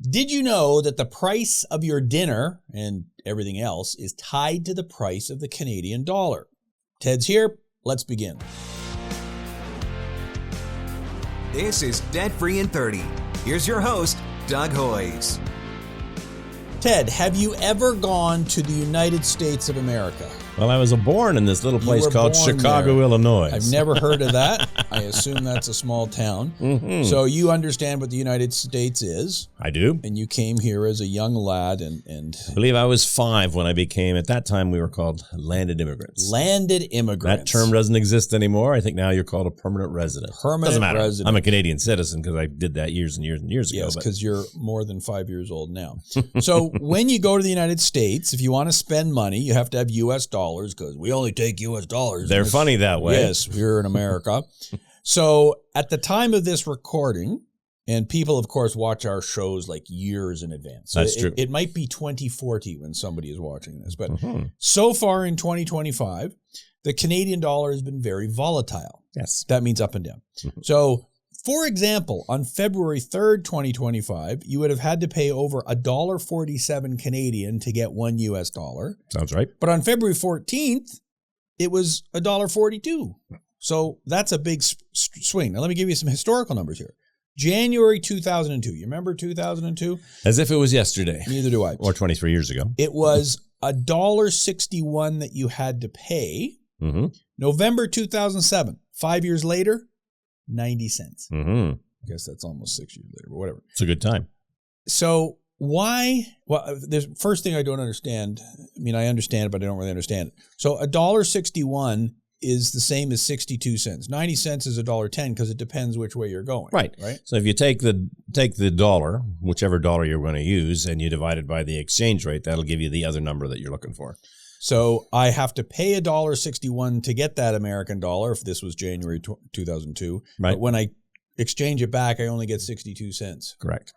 Did you know that the price of your dinner and everything else is tied to the price of the Canadian dollar? Ted's here. Let's begin. This is Debt Free in 30. Here's your host, Doug Hoyes. Ted, have you ever gone to the United States of America? Well, I was born in this little place called Chicago, there. Illinois. I've never heard of that. I assume that's a small town. Mm-hmm. So you understand what the United States is. I do. And you came here as a young lad and I believe I was 5 when I became, at that time we were called landed immigrants. Landed immigrants. That term doesn't exist anymore. I think now you're called a permanent resident. Permanent doesn't matter. resident. I'm a Canadian citizen because I did that years and years and years ago. Yes, because you're more than 5 years old now. So when you go to the United States, if you want to spend money, you have to have U.S. dollars because we only take U.S. dollars. They're funny that way. Yes, here in America. So at the time of this recording, and people, of course, watch our shows like years in advance. So That's true. It might be 2040 when somebody is watching this. But so far in 2025, the Canadian dollar has been very volatile. Yes. That means up and down. So, for example, on February 3rd, 2025, you would have had to pay over $1.47 Canadian to get $1 US. Sounds right. But on February 14th, it was $1.42. So that's a big swing. Now, let me give you some historical numbers here. January 2002. You remember 2002? As if it was yesterday. Neither do I. Or 23 years ago. It was $1.61 that you had to pay. Mm-hmm. November 2007. 5 years later, 90 cents. Mm-hmm. I guess that's almost 6 years later, but whatever. It's a good time. So why? Well, there's first thing I don't understand. I mean, I understand it, but I don't really understand it. So $1.61 is the same as 62 cents. 90 cents is $1.10 because it depends which way you're going. Right. So if you take the dollar, whichever dollar you're going to use, and you divide it by the exchange rate, that'll give you the other number that you're looking for. So I have to pay $1.61 to get that American dollar if this was January 2002. Right. But when I exchange it back, I only get 62 cents. Correct.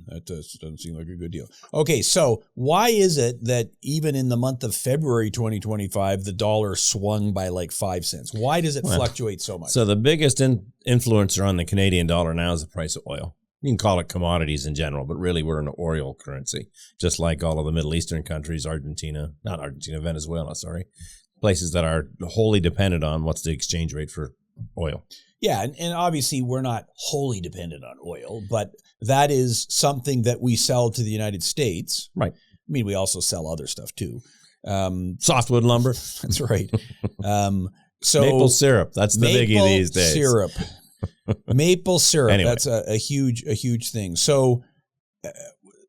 That doesn't seem like a good deal. Okay, so why is it that even in the month of February 2025, the dollar swung by like 5 cents? Why does it fluctuate so much? So the biggest influencer on the Canadian dollar now is the price of oil. You can call it commodities in general, but really we're an oil currency, just like all of the Middle Eastern countries, Venezuela, places that are wholly dependent on what's the exchange rate for oil. Yeah, and obviously we're not wholly dependent on oil, but that is something that we sell to the United States. Right. I mean, we also sell other stuff too. Softwood lumber. That's right. So maple syrup. That's the biggie these days. Maple syrup. Anyway. That's a huge thing. So,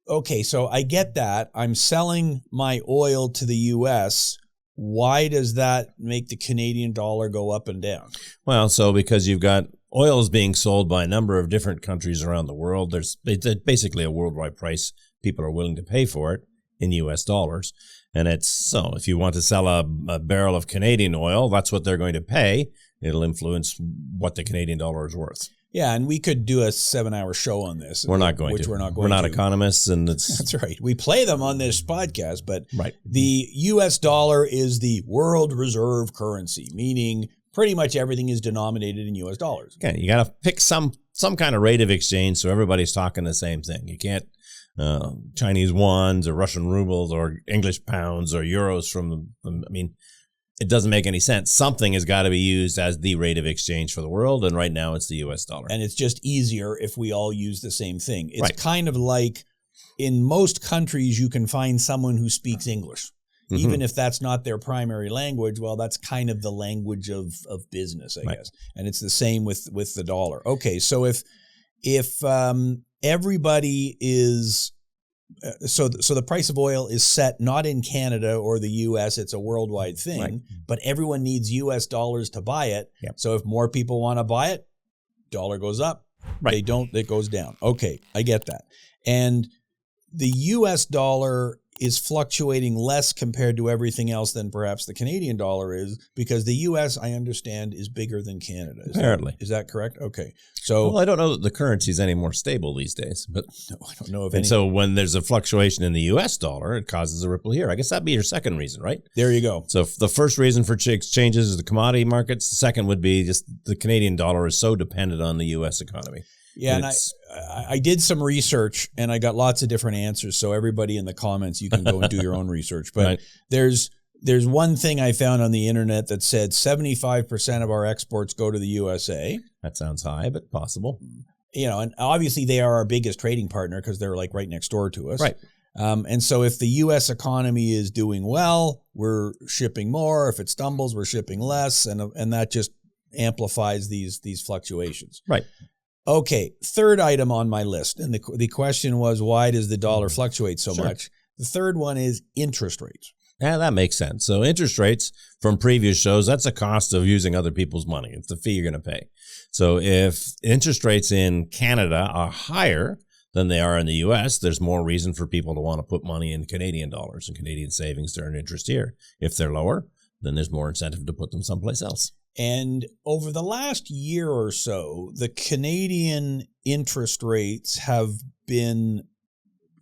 okay, so I get that. I'm selling my oil to the U.S. Why does that make the Canadian dollar go up and down? Well, so because you've got oil is being sold by a number of different countries around the world. It's basically a worldwide price. People are willing to pay for it in U.S. dollars. And it's so if you want to sell a barrel of Canadian oil, that's what they're going to pay. It'll influence what the Canadian dollar is worth. Yeah, and we could do a 7-hour show on this. We're not going to. We're not going We're not to. Economists, and it's That's right. We play them on this podcast, but right. The U.S. dollar is the world reserve currency, meaning pretty much everything is denominated in U.S. dollars. Okay, you got to pick some kind of rate of exchange so everybody's talking the same thing. You can't Chinese yuans or Russian rubles or English pounds or euros it doesn't make any sense. Something has got to be used as the rate of exchange for the world, and right now it's the U.S. dollar. And it's just easier if we all use the same thing. It's right. kind of like in most countries you can find someone who speaks English. Mm-hmm. Even if that's not their primary language, well, that's kind of the language of business, I guess. And it's the same with the dollar. Okay, so if everybody is so the price of oil is set not in Canada or the U.S., it's a worldwide thing, right. But everyone needs U.S. dollars to buy it. Yep. So if more people want to buy it, dollar goes up. Right. They don't, it goes down. Okay, I get that. And the U.S. dollar is fluctuating less compared to everything else than perhaps the Canadian dollar is, because the U.S., I understand, is bigger than Canada. Apparently. Is that correct? Okay. So, well, I don't know that the currency is any more stable these days, but no, I don't know if and so when there's a fluctuation in the U.S. dollar, it causes a ripple here. I guess that'd be your second reason, right? There you go. So the first reason for exchanges is the commodity markets. The second would be just the Canadian dollar is so dependent on the U.S. economy. Yeah, and I did some research, and I got lots of different answers. So everybody in the comments, you can go and do your own research. But there's one thing I found on the internet that said 75% of our exports go to the USA. That sounds high, but possible. You know, and obviously they are our biggest trading partner because they're like right next door to us. Right. And so if the U.S. economy is doing well, we're shipping more. If it stumbles, we're shipping less, and that just amplifies these fluctuations. Right. Okay, third item on my list, and the question was, why does the dollar fluctuate so much? The third one is interest rates. Yeah, that makes sense. So interest rates from previous shows, that's a cost of using other people's money. It's the fee you're going to pay. So if interest rates in Canada are higher than they are in the U.S., there's more reason for people to want to put money in Canadian dollars and Canadian savings to earn interest here. If they're lower, then there's more incentive to put them someplace else. And over the last year or so, the Canadian interest rates have been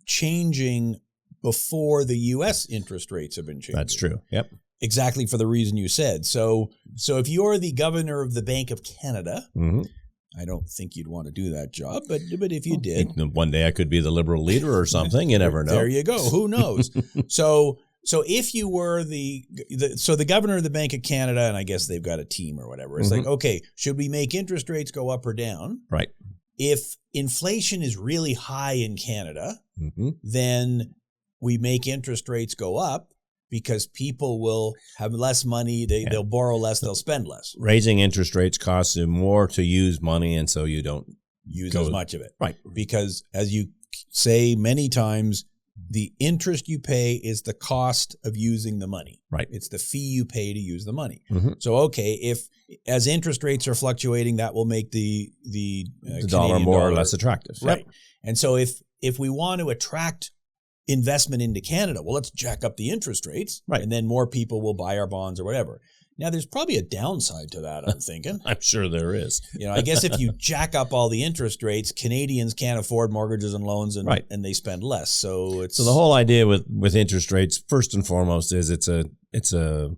changing before the U.S. interest rates have been changing. That's true. Yep. Exactly for the reason you said. So if you're the governor of the Bank of Canada, I don't think you'd want to do that job, but if you did, one day I could be the Liberal leader or something. You never know. There you go. Who knows? So if you were the governor of the Bank of Canada, and I guess they've got a team or whatever, it's like, okay, should we make interest rates go up or down? Right. If inflation is really high in Canada, then we make interest rates go up because people will have less money. They'll borrow less. They'll spend less. Raising interest rates costs you more to use money, and so you don't use as much of it. Right. Because as you say many times, the interest you pay is the cost of using the money. Right. It's the fee you pay to use the money. So, okay, if as interest rates are fluctuating, that will make the dollar more or less attractive. Right. And so if we want to attract investment into Canada, well, let's jack up the interest rates, and then more people will buy our bonds or whatever. Now, there's probably a downside to that, I'm thinking. I'm sure there is. I guess if you jack up all the interest rates, Canadians can't afford mortgages and loans, and they spend less. So the whole idea with interest rates, first and foremost, is it's a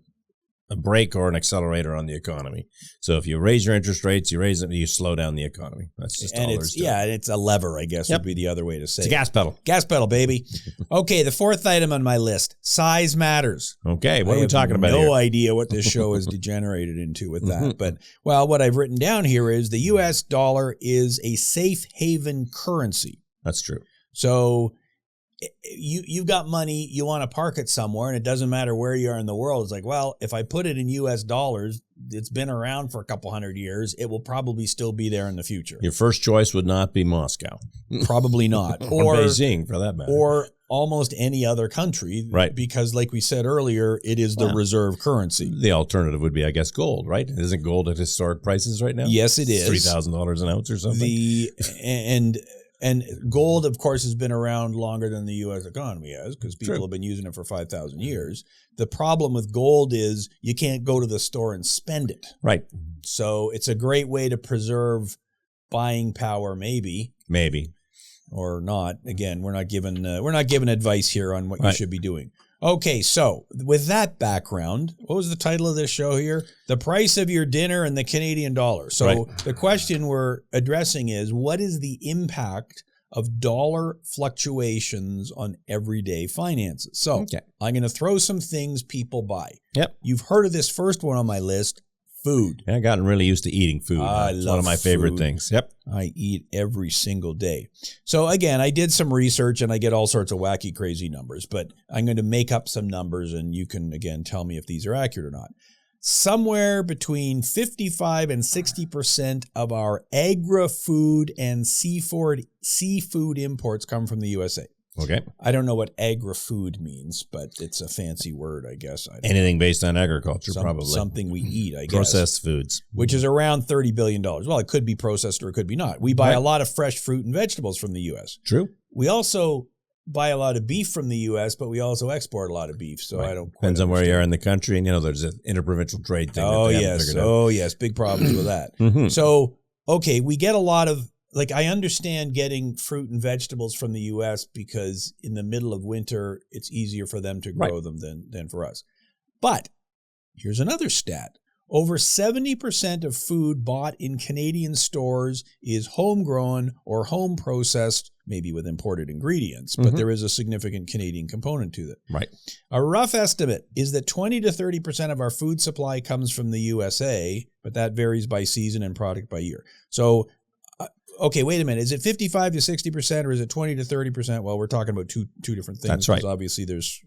brake or an accelerator on the economy. So if you raise your interest rates, you slow down the economy. That's just all there's to it. And it's a lever, I guess, would be the other way to say it. It's a gas pedal. Gas pedal, baby. Okay, the fourth item on my list, size matters. Okay, what are we talking about here? I have no idea what this show has degenerated into with that. But, well, what I've written down here is the U.S. dollar is a safe haven currency. That's true. So you've got money, you want to park it somewhere, and it doesn't matter where you are in the world. It's like, well, if I put it in U.S. dollars, it's been around for a couple hundred years. It will probably still be there in the future. Your first choice would not be Moscow. Probably not. Or Beijing, for that matter. Or almost any other country. Right. Because like we said earlier, it is the reserve currency. The alternative would be, I guess, gold, right? Isn't gold at historic prices right now? Yes, it is. $3,000 an ounce or something? And gold, of course, has been around longer than the U.S. economy has because people have been using it for 5,000 years. The problem with gold is you can't go to the store and spend it. Right. So it's a great way to preserve buying power, maybe. Maybe. Or not. Again, we're not giving advice here on what you should be doing. Okay, so with that background, what was the title of this show here? The price of your dinner and the Canadian dollar. So the question we're addressing is, what is the impact of dollar fluctuations on everyday finances? So I'm going to throw some things people buy. Yep. You've heard of this first one on my list, food. I've gotten really used to eating food. It's one of my favorite things. Yep. I eat every single day. So again, I did some research and I get all sorts of wacky, crazy numbers, but I'm going to make up some numbers and you can, again, tell me if these are accurate or not. Somewhere between 55 and 60% of our agri-food and seafood imports come from the USA. Okay. I don't know what agri-food means, but it's a fancy word, I guess. Anything based on agriculture, probably. Something we eat, I guess. Processed foods. Which is around $30 billion. Well, it could be processed or it could be not. We buy a lot of fresh fruit and vegetables from the U.S. True. We also buy a lot of beef from the U.S., but we also export a lot of beef. So I don't quite Depends on where you are in the country. And, there's an interprovincial trade thing. Oh, yes. Big problems with that. So, okay, we get a lot of, I understand getting fruit and vegetables from the U.S. because in the middle of winter, it's easier for them to grow them than for us. But here's another stat. Over 70% of food bought in Canadian stores is homegrown or home processed, maybe with imported ingredients, but there is a significant Canadian component to it. Right. A rough estimate is that 20 to 30% of our food supply comes from the USA, but that varies by season and product by year. So, okay, wait a minute. Is it 55 to 60% or is it 20 to 30%? Well, we're talking about two different things. That's right. Because obviously there's,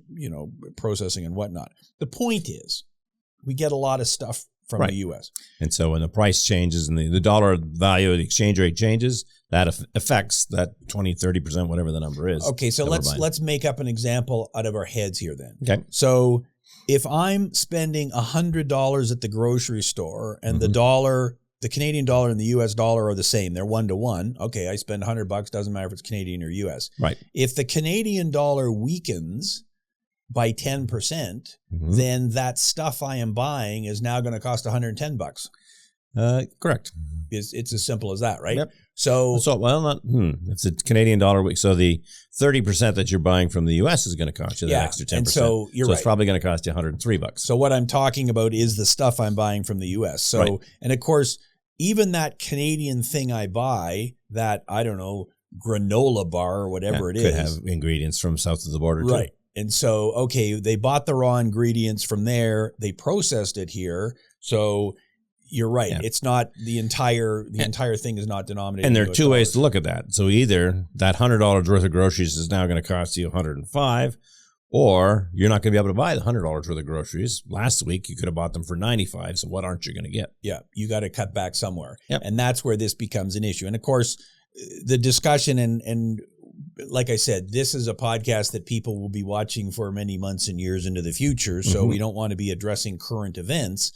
processing and whatnot. The point is, we get a lot of stuff from the U.S. And so when the price changes and the dollar value of the exchange rate changes, that affects that 20, 30%, whatever the number is. Okay, so let's make up an example out of our heads here then. Okay. So if I'm spending $100 at the grocery store and the Canadian dollar and the U.S. dollar are the same, they're 1-to-1. Okay, I spend $100, doesn't matter if it's Canadian or U.S. Right. If the Canadian dollar weakens by 10%, then that stuff I am buying is now going to cost $110. Correct. It's as simple as that, right? Yep. So it's a Canadian dollar week. So the 30% that you're buying from the U.S. is going to cost you that extra 10%. And so you're right. It's probably going to cost you $103. So what I'm talking about is the stuff I'm buying from the U.S. So, and of course, even that Canadian thing I buy, that, I don't know, granola bar or whatever it is. Could have ingredients from south of the border too. Right. And so, okay, they bought the raw ingredients from there. They processed it here. So you're right. Yeah. It's not the entire thing is not denominated. And there are two ways to look at that. So either that $100 worth of groceries is now going to cost you $105, or you're not going to be able to buy the $100 worth of groceries. Last week, you could have bought them for $95. So what aren't you going to get? Yeah, you got to cut back somewhere. Yep. And that's where this becomes an issue. And of course, the discussion and like I said, this is a podcast that people will be watching for many months and years into the future. So we don't want to be addressing current events.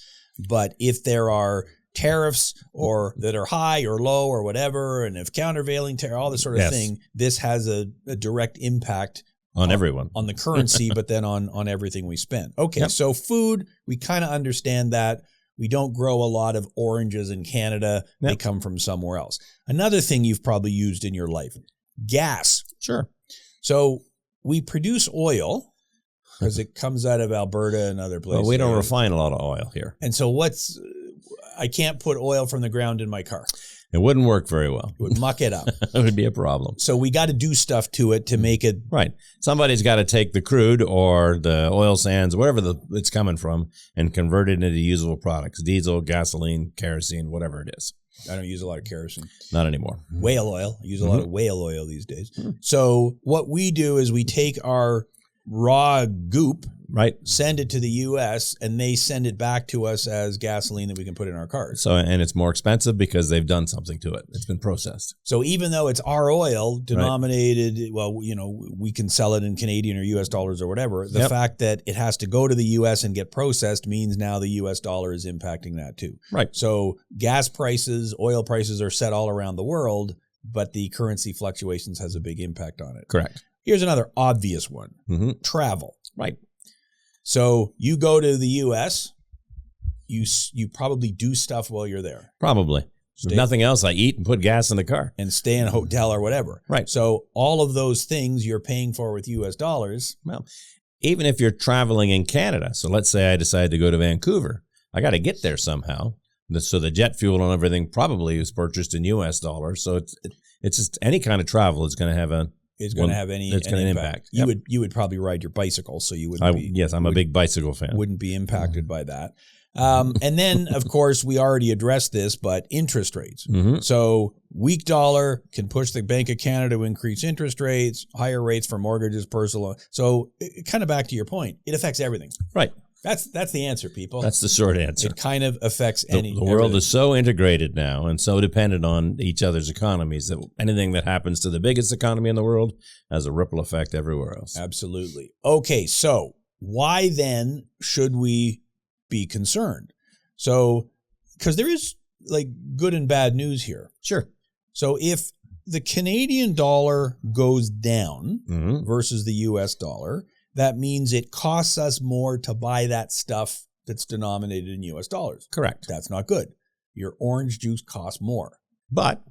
But if there are tariffs or that are high or low or whatever, and if countervailing tariff, all this sort of thing, this has a direct impact on everyone, on the currency, but then on everything we spend. Okay, so food, we kind of understand that. We don't grow a lot of oranges in Canada. They come from somewhere else. Another thing you've probably used in your life, gas. Sure. So we produce oil because it comes out of Alberta and other places. Well, we don't refine a lot of oil here. And so I can't put oil from the ground in my car. It wouldn't work very well. It would muck it up. It would be a problem. So we got to do stuff to it to make it. Right. Somebody's got to take the crude or the oil sands, wherever it's coming from, and convert it into usable products. Diesel, gasoline, kerosene, whatever it is. I don't use a lot of kerosene. Not anymore. Whale oil. I use a lot of whale oil these days. So what we do is we take our raw goop, send it to the U.S., and they send it back to us as gasoline that we can put in our cars. So, and it's more expensive because they've done something to it. It's been processed. So even though it's our oil denominated, we can sell it in Canadian or U.S. dollars or whatever, the fact that it has to go to the U.S. and get processed means now the U.S. dollar is impacting that too. Right. So gas prices, oil prices are set all around the world, but the currency fluctuations has a big impact on it. Correct. Here's another obvious one. Travel. Right. So you go to the U.S., you probably do stuff while you're there. Probably. If nothing else, I eat and put gas in the car. And stay in a hotel or whatever. Right. So all of those things you're paying for with U.S. dollars. Well, even if you're traveling in Canada, so let's say I decide to go to Vancouver, I got to get there somehow. So the jet fuel and everything probably is purchased in U.S. dollars. So it's just any kind of travel is going to have an impact. You would probably ride your bicycle, so you wouldn't be. Yes, I'm a big bicycle fan. Wouldn't be impacted by that. And then, of course, we already addressed this, but interest rates. So weak dollar can push the Bank of Canada to increase interest rates, higher rates for mortgages, personal. So kind of back to your point, it affects everything. Right. That's the answer, people. That's the short answer. It kind of affects the world is so integrated now and so dependent on each other's economies that anything that happens to the biggest economy in the world has a ripple effect everywhere else. Absolutely. Okay, so why then should we be concerned? So, because there is like good and bad news here. Sure. So if the Canadian dollar goes down versus the U.S. dollar, that means it costs us more to buy that stuff that's denominated in U.S. dollars. Correct. That's not good. Your orange juice costs more. But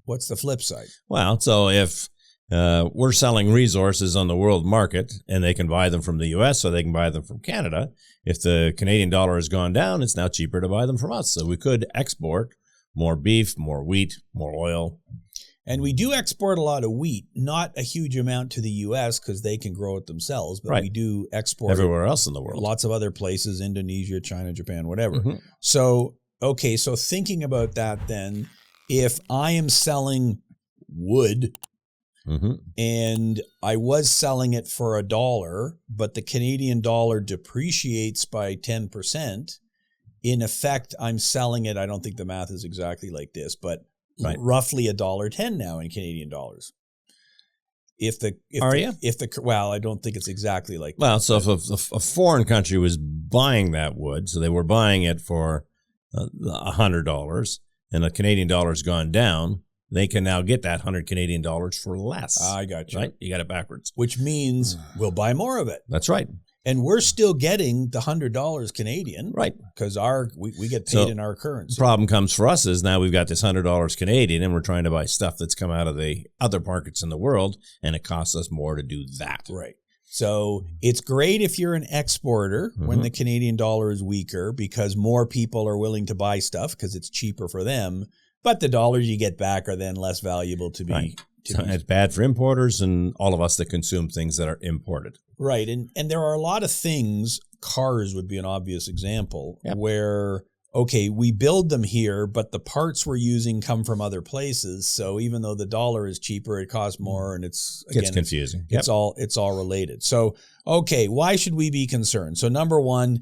what's the flip side? Well, so if we're selling resources on the world market, and they can buy them from the U.S. or they can buy them from Canada. If the Canadian dollar has gone down, it's now cheaper to buy them from us. So we could export more beef, more wheat, more oil. And we do export a lot of wheat, not a huge amount to the U.S. because they can grow it themselves, but Right. we do export Everywhere else in the world. lots of other places, Indonesia, China, Japan, whatever. Mhm. So, okay, so thinking about that then, if I am selling wood Mhm. and I was selling it for $1, but the Canadian dollar depreciates by 10%, in effect, I'm selling it, I don't think the math is exactly like this, but Right. roughly $1.10 now in Canadian dollars. Well, I don't think it's exactly like that. Well, so if a foreign country was buying that wood, so they were buying it for $100, and the Canadian dollar's gone down, they can now get that 100 Canadian dollars for less. I got you. Right? You got it backwards. Which means we'll buy more of it. That's right. And we're still getting the $100 Canadian. Right. Because we get paid So, in our The currency. problem comes for us is now we've got this $100 Canadian, and we're trying to buy stuff that's come out of the other markets in the world, and it costs us more to do that. Right. So it's great if you're an exporter when Mhm. the Canadian dollar is weaker because more people are willing to buy stuff because it's cheaper for them. But the dollars you get back are then less valuable to be. Right. So it's bad for importers and all of us that consume things that are imported. Right. And there are a lot of things, cars would be an obvious example, Yep. where, okay, we build them here, but the parts we're using come from other places. So even though the dollar is cheaper, it costs more, and it's Gets confusing. It's all related. So, okay, why should we be concerned? So number one,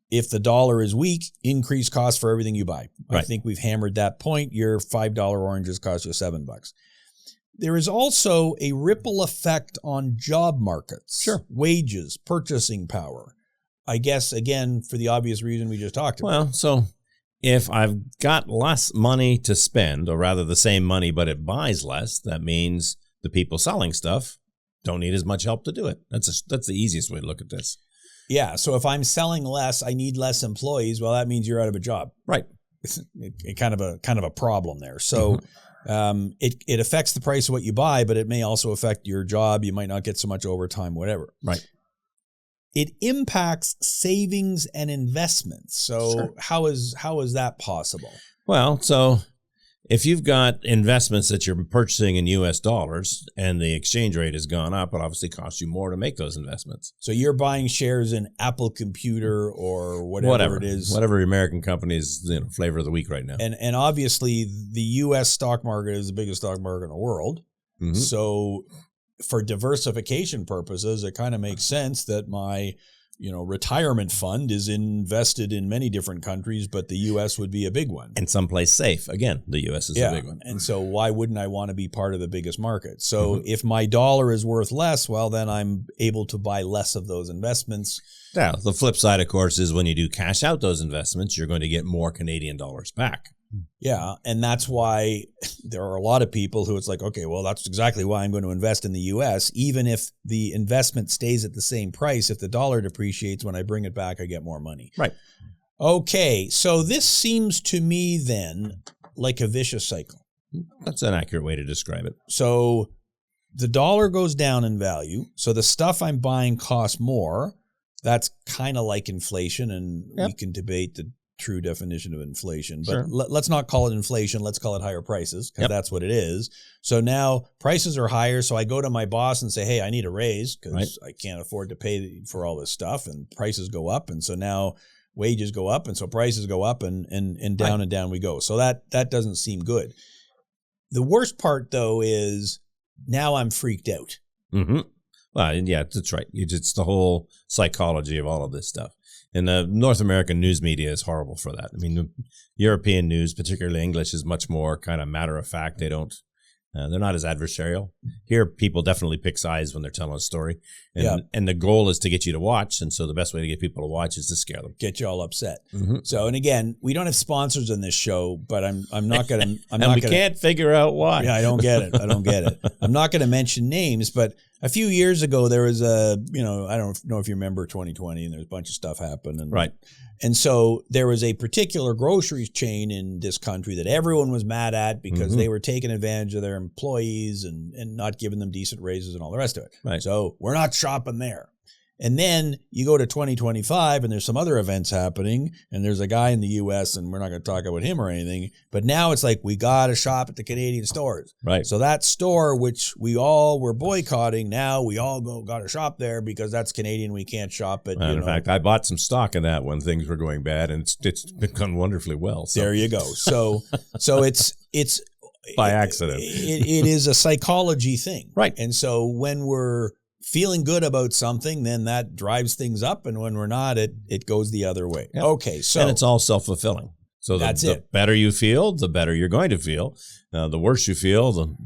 if the dollar is weak, increase cost for everything you buy. I Right. think we've hammered that point. Your $5 oranges cost you $7. There is also a ripple effect on job markets. Sure. Wages, purchasing power. I guess, again, for the obvious reason we just talked about. Well, so if I've got less money to spend, or rather the same money, but it buys less, that means the people selling stuff don't need as much help to do it. That's the easiest way to look at this. Yeah. So if I'm selling less, I need less employees. Well, that means you're out of a job. Right. Kind of a problem there. So it affects the price of what you buy, but it may also affect your job. You might not get so much overtime, whatever. Right. It impacts savings and investments. So Sure. how is that possible? Well, so if you've got investments that you're purchasing in U.S. dollars and the exchange rate has gone up, it obviously costs you more to make those investments. So you're buying shares in Apple Computer or whatever it is. Whatever American company's flavor of the week right now. And obviously the U.S. stock market is the biggest stock market in the world. Mhm. So for diversification purposes, it kind of makes sense that my retirement fund is invested in many different countries, but the U.S. would be a big one. And someplace safe. Again, the U.S. is a big one. And so why wouldn't I want to be part of the biggest market? So if my dollar is worth less, well, then I'm able to buy less of those investments. Now, the flip side, of course, is when you do cash out those investments, you're going to get more Canadian dollars back. Yeah. And that's why there are a lot of people who it's like, okay, well, that's exactly why I'm going to invest in the U.S. Even if the investment stays at the same price, if the dollar depreciates, when I bring it back, I get more money. Right. Okay. So this seems to me then like a vicious cycle. That's an accurate way to describe it. So the dollar goes down in value. So the stuff I'm buying costs more. That's kind of like inflation. And we can debate the true definition of inflation, but let's not call it inflation. Let's call it higher prices, because that's what it is. So now prices are higher. So I go to my boss and say, hey, I need a raise because I can't afford to pay for all this stuff, and prices go up. And so now wages go up, and so prices go up, and down and down we go. So that doesn't seem good. The worst part though is now I'm freaked out. Mm-hmm. Well, yeah, that's right. It's the whole psychology of all of this stuff. And the North American news media is horrible for that. I mean, the European news, particularly English, is much more kind of matter of fact. They're not as adversarial. Here, people definitely pick sides when they're telling a story. And the goal is to get you to watch. And so the best way to get people to watch is to scare them. Get you all upset. Mm-hmm. So, and again, we don't have sponsors on this show, but I'm not going to, can't figure out why. Yeah, I don't get it. I'm not going to mention names, but A few years ago, there was I don't know if you remember 2020, and there's a bunch of stuff happened. And, Right. And so there was a particular grocery chain in this country that everyone was mad at because they were taking advantage of their employees and not giving them decent raises and all the rest of it. Right. So we're not shopping there. And then you go to 2025 and there's some other events happening, and there's a guy in the U.S., and we're not going to talk about him or anything, but now it's like we got to shop at the Canadian stores. Right. So that store, which we all were boycotting, now we all got to shop there because that's Canadian. We can't shop at, In fact, I bought some stock in that when things were going bad, and it's gone wonderfully well. So. There you go. So it's by accident. It is a psychology thing. Right. And so when we're feeling good about something, then that drives things up. And when we're not, it goes the other way. Yep. Okay. So and it's all self-fulfilling. So the better you feel, the better you're going to feel. The worse you feel,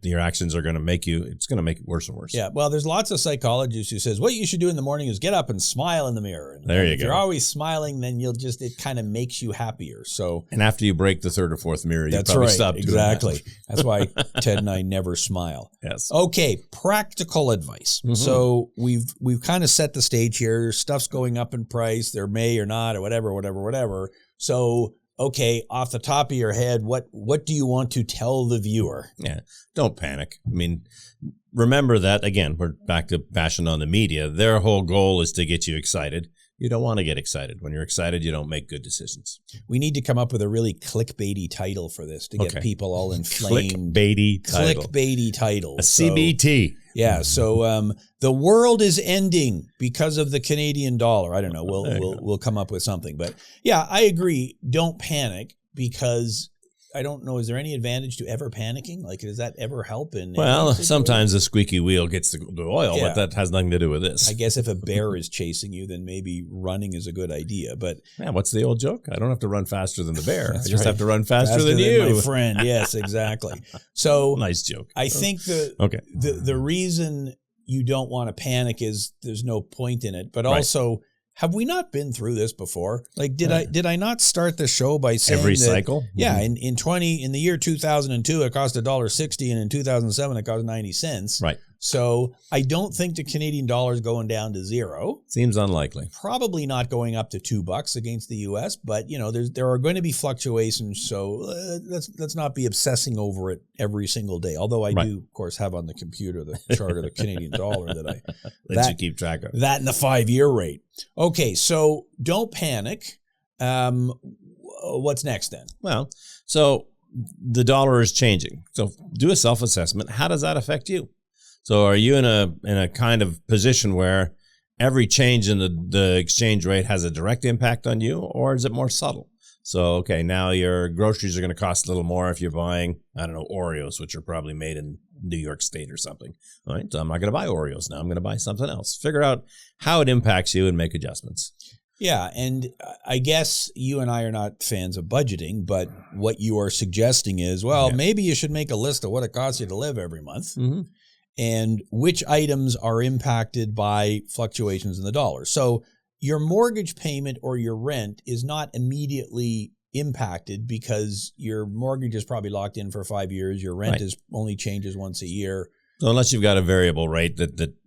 your actions are going to make it's going to make it worse and worse. Yeah. Well, there's lots of psychologists who says what you should do in the morning is get up and smile in the mirror. And there you if go. You're always smiling, then it kind of makes you happier. So, and after you break the third or fourth mirror, you probably stop doing exactly. that. That's why Ted and I never smile. Yes. Okay. Practical advice. Mm-hmm. So we've kind of set the stage here. Stuff's going up in price. There may or not, or whatever. So, okay, off the top of your head, what do you want to tell the viewer? Yeah, don't panic. I mean, remember that, again, we're back to bashing on the media. Their whole goal is to get you excited. You don't want to get excited. When you're excited, you don't make good decisions. We need to come up with a really clickbaity title for this to get people all inflamed. Clickbaity title. A CBT. Yeah, so the world is ending because of the Canadian dollar. I don't know. We'll come up with something. But yeah, I agree. Don't panic, because I don't know. Is there any advantage to ever panicking? Like, does that ever help? Well, sometimes the squeaky wheel gets the oil, but that has nothing to do with this. I guess if a bear is chasing you, then maybe running is a good idea. But man, what's the old joke? I don't have to run faster than the bear. I just right. have to run faster than you, my friend. Yes, exactly. So nice joke. I think the reason you don't want to panic is there's no point in it, but also. Have we not been through this before? Like, did I not start the show by saying every that, cycle? Yeah, in the year 2002 it cost $1.60, and in 2007 it cost 90 cents. Right. So I don't think the Canadian dollar is going down to zero. Seems unlikely. Probably not going up to $2 against the U.S. But there are going to be fluctuations. So let's not be obsessing over it every single day. Although I do, of course, have on the computer the chart of the Canadian dollar that you keep track of. That and the 5-year rate. Okay, so don't panic. What's next then? Well, so the dollar is changing. So do a self-assessment. How does that affect you? So are you in a kind of position where every change in the exchange rate has a direct impact on you, or is it more subtle? So, okay, now your groceries are going to cost a little more if you're buying, I don't know, Oreos, which are probably made in New York State or something. All right, so I'm not going to buy Oreos now. I'm going to buy something else. Figure out how it impacts you and make adjustments. Yeah, and I guess you and I are not fans of budgeting, but what you are suggesting is, maybe you should make a list of what it costs you to live every month. Mm-hmm. And which items are impacted by fluctuations in the dollar. So your mortgage payment or your rent is not immediately impacted because your mortgage is probably locked in for 5 years. Your rent only changes once a year. So unless you've got a variable rate,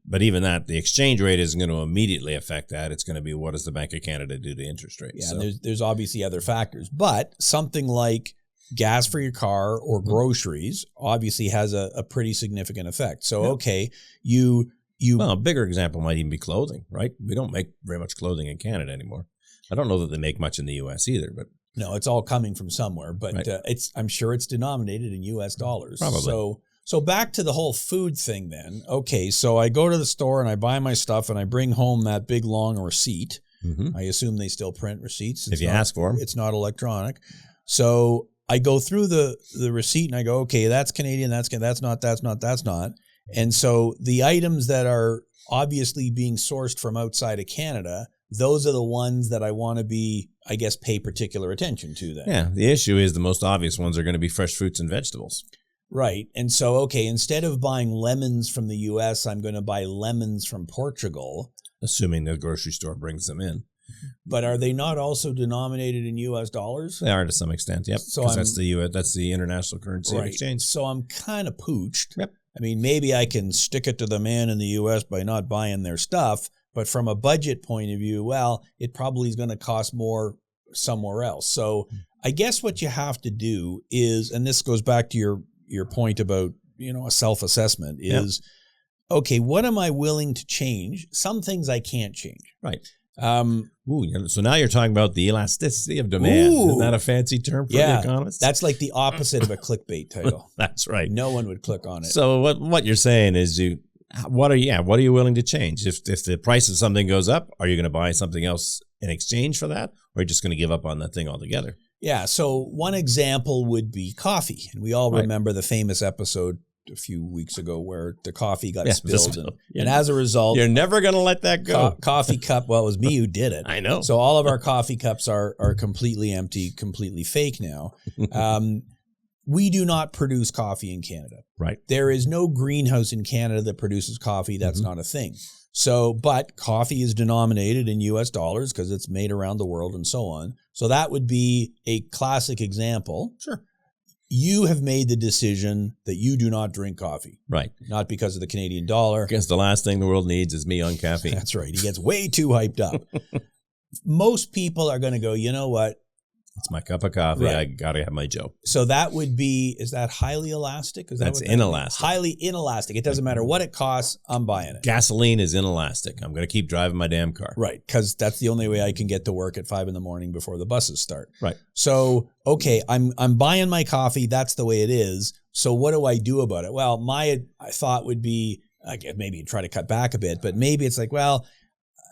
but even that, the exchange rate isn't going to immediately affect that. It's going to be, what does the Bank of Canada do to interest rates? Yeah, and there's obviously other factors. But something like gas for your car or groceries obviously has a pretty significant effect. So, well, a bigger example might even be clothing, right? We don't make very much clothing in Canada anymore. I don't know that they make much in the U.S. either, but no, it's all coming from somewhere. But I'm sure it's denominated in U.S. dollars. Probably. So back to the whole food thing then. Okay, so I go to the store and I buy my stuff and I bring home that big long receipt. Mm-hmm. I assume they still print receipts. If you ask for them. It's not electronic. So I go through the receipt and I go, okay, that's Canadian, that's not. And so the items that are obviously being sourced from outside of Canada, those are the ones that I want to pay particular attention to then. Yeah, the issue is the most obvious ones are going to be fresh fruits and vegetables. Right. And so, okay, instead of buying lemons from the U.S., I'm going to buy lemons from Portugal. Assuming the grocery store brings them in. But are they not also denominated in U.S. dollars? They are to some extent, yep. So that's the international currency of exchange. So I'm kind of pooched. Yep. I mean, maybe I can stick it to the man in the U.S. by not buying their stuff, but from a budget point of view, well, it probably is going to cost more somewhere else. So I guess what you have to do is, and this goes back to your point about, a self-assessment is, okay, what am I willing to change? Some things I can't change. Right. So now you're talking about the elasticity of demand. Isn't that a fancy term for the economists? That's like the opposite of a clickbait title. That's right. No one would click on it. So what you're saying is what are you willing to change? If the price of something goes up, are you going to buy something else in exchange for that? Or are you just going to give up on that thing altogether? Yeah. So one example would be coffee. And we all remember the famous episode a few weeks ago where the coffee got spilled. And as a result, you're never going to let that go. Coffee cup. Well, it was me who did it. I know. So all of our coffee cups are completely empty, completely fake now. We do not produce coffee in Canada. Right. There is no greenhouse in Canada that produces coffee. That's not a thing. So, but coffee is denominated in US dollars because it's made around the world and so on. So that would be a classic example. Sure. You have made the decision that you do not drink coffee. Right. Not because of the Canadian dollar. I guess the last thing the world needs is me on caffeine. That's right. He gets way too hyped up. Most people are going to go, you know what? It's my cup of coffee. Right. I got to have my Joe. So that would be, is that highly elastic? That's inelastic. Highly inelastic. It doesn't matter what it costs. I'm buying it. Gasoline is inelastic. I'm going to keep driving my damn car. Right. Because that's the only way I can get to work at 5 a.m. before the buses start. Right. So, okay, I'm buying my coffee. That's the way it is. So what do I do about it? Well, my thought would be, maybe try to cut back a bit, but maybe it's like, well,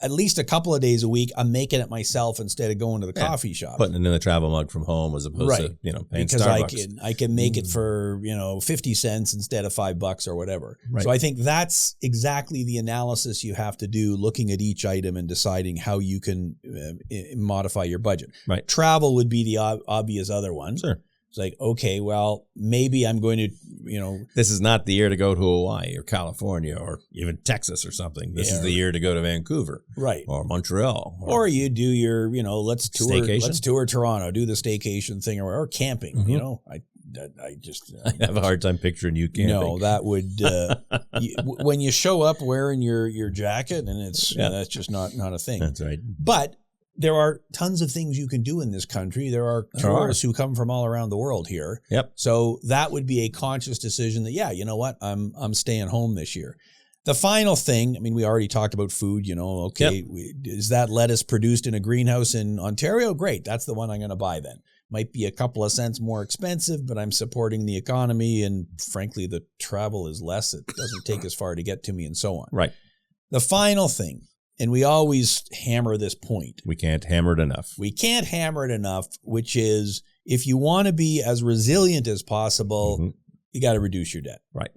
at least a couple of days a week, I'm making it myself instead of going to the coffee shop. Putting it in the travel mug from home as opposed to, paying because Starbucks. I can make it for, 50 cents instead of $5 or whatever. Right. So I think that's exactly the analysis you have to do, looking at each item and deciding how you can modify your budget. Right. Travel would be the obvious other one. Sure. It's like, okay, well, maybe I'm going to, This is not the year to go to Hawaii or California or even Texas or something. This is the year to go to Vancouver. Right. Or Montreal. Or you do your, let's tour Toronto, do the staycation thing or camping, I just I have a hard time picturing you camping. No, that would when you show up wearing your jacket and it's that's just not a thing. That's right. But there are tons of things you can do in this country. There are tourists who come from all around the world here. Yep. So that would be a conscious decision that, you know what, I'm staying home this year. The final thing, I mean, we already talked about food, is that lettuce produced in a greenhouse in Ontario? Great. That's the one I'm going to buy then. Might be a couple of cents more expensive, but I'm supporting the economy. And frankly, the travel is less. It doesn't take as far to get to me and so on. Right. The final thing, and we always hammer this point. We can't hammer it enough. Which is if you want to be as resilient as possible, you got to reduce your debt. Right.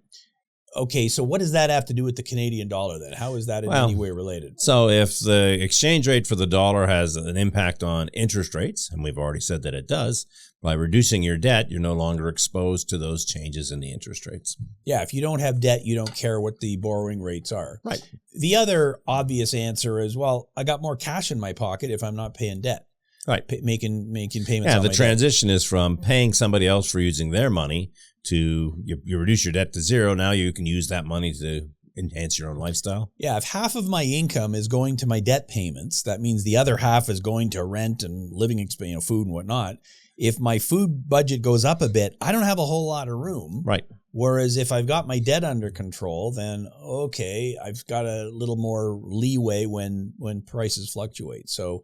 Okay, so what does that have to do with the Canadian dollar then? How is that in any way related? So if the exchange rate for the dollar has an impact on interest rates, and we've already said that it does, by reducing your debt, you're no longer exposed to those changes in the interest rates. Yeah, if you don't have debt, you don't care what the borrowing rates are. Right. The other obvious answer is, well, I got more cash in my pocket if I'm not paying debt. Right. Making payments on the my debt. transition is from paying somebody else for using their money to you reduce your debt to zero. Now you can use that money to enhance your own lifestyle. Yeah, if half of my income is going to my debt payments, that means the other half is going to rent and living expense, food and whatnot. If my food budget goes up a bit, I don't have a whole lot of room. Right. Whereas if I've got my debt under control, then okay, I've got a little more leeway when prices fluctuate. So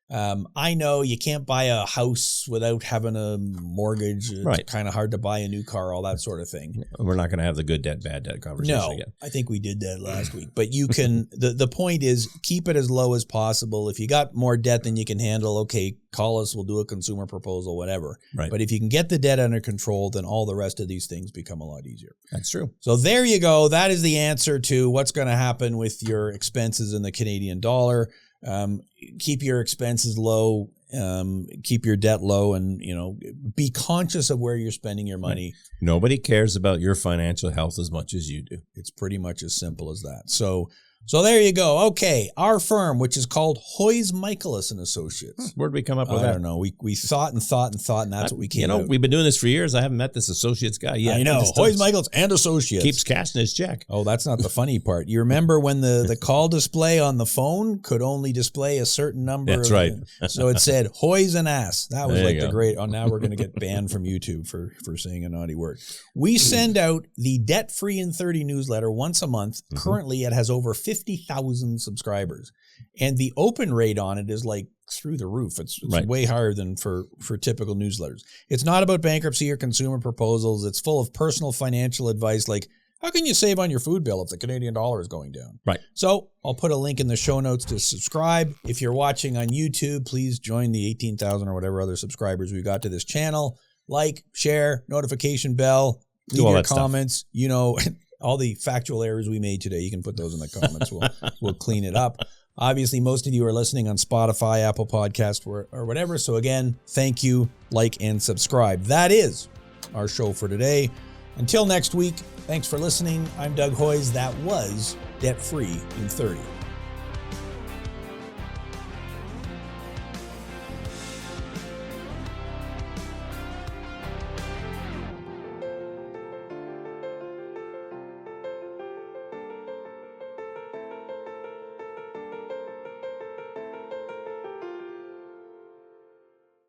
I know you can't buy a house without having a mortgage. It's kind of hard to buy a new car, all that sort of thing. We're not going to have the good debt, bad debt conversation again. I think we did that last week. But you can, the point is keep it as low as possible. If you got more debt than you can handle, okay, call us, we'll do a consumer proposal, whatever. Right. But if you can get the debt under control, then all the rest of these things become a lot easier. That's true. So there you go. That is the answer to what's going to happen with your expenses in the Canadian dollar. Keep your expenses low, keep your debt low, and be conscious of where you're spending your money. Nobody cares about your financial health as much as you do. It's pretty much as simple as that. So So there you go. Okay, our firm, which is called Hoyes Michaelis and Associates. Where'd we come up with that? I don't know. We thought, and that's what we came out. We've been doing this for years. I haven't met this associates guy yet. I know. Hoyes Michaelis and Associates. Keeps cashing his check. Oh, that's not the funny part. You remember when the call display on the phone could only display a certain number? That's right. So it said Hoyes and ass. That was There like you the go. great. Oh, now we're going to get banned from YouTube for saying a naughty word. We send out the Debt Free in 30 newsletter once a month. Currently, it has over 50,000 subscribers, and the open rate on it is like through the roof. It's Right. way higher than for typical newsletters. It's not about bankruptcy or consumer proposals. It's full of personal financial advice, like how can you save on your food bill if the Canadian dollar is going down? Right. So I'll put a link in the show notes to subscribe. If you're watching on YouTube, please join the 18,000 or whatever other subscribers we got to this channel. Like, share, notification bell, leave all your that stuff. comments. You know, all the factual errors we made today, you can put those in the comments. We'll clean it up. Obviously, most of you are listening on Spotify, Apple Podcast, or whatever. So again, thank you, like, and subscribe. That is our show for today. Until next week, thanks for listening. I'm Doug Hoyes. That was Debt Free in 30.